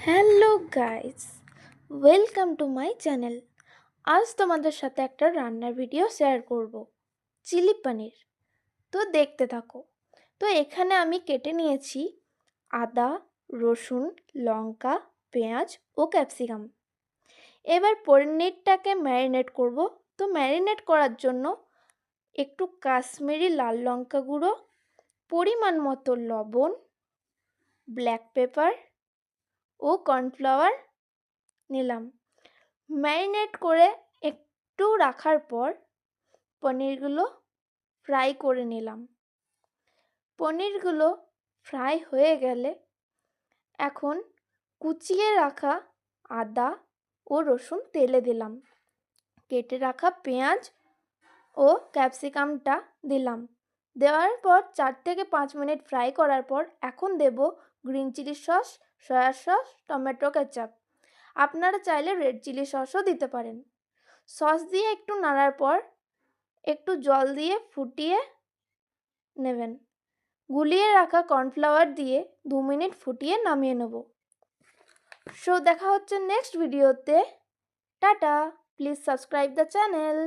Hello guys, welcome to my channel. আজ তোমাদের সাথে একটা রান্নার ভিডিও শেয়ার করব, চিলি পনির। তো দেখতে থাকো। তো এখানে আমি কেটে নিয়েছি আদা, রসুন, লঙ্কা, পেঁয়াজ ও ক্যাপসিকাম। এবার পনিরটাকে ম্যারিনেট করব। তো ম্যারিনেট করার জন্য একটু কাশ্মীরি লাল লঙ্কা গুঁড়ো, পরিমাণ মতো লবণ, ব্ল্যাক পেপার ও কর্নফ্লাওয়ার নিলাম। ম্যারিনেট করে একটু রাখার পর পনিরগুলো ফ্রাই করে নিলাম। পনিরগুলো ফ্রাই হয়ে গেলে এখন কুচিয়ে রাখা আদা ও রসুন তেলে দিলাম। কেটে রাখা পেঁয়াজ ও ক্যাপসিকামটা দিলাম। দেওয়ার পর 4 থেকে 5 মিনিট ফ্রাই করার পর এখন দেব green chilli sauce, soya sauce, tomato ketchup. আপনারা চাইলে রেড চিলি সসও দিতে পারেন। সস দিয়ে একটু নাড়ার পর একটু জল দিয়ে ফুটিয়ে নেবেন। গুলিয়ে রাখা কর্নফ্লাওয়ার দিয়ে 2 মিনিট ফুটিয়ে নামিয়ে নেব। সো দেখা হচ্ছে নেক্সট ভিডিওতে। Tata, please subscribe the channel.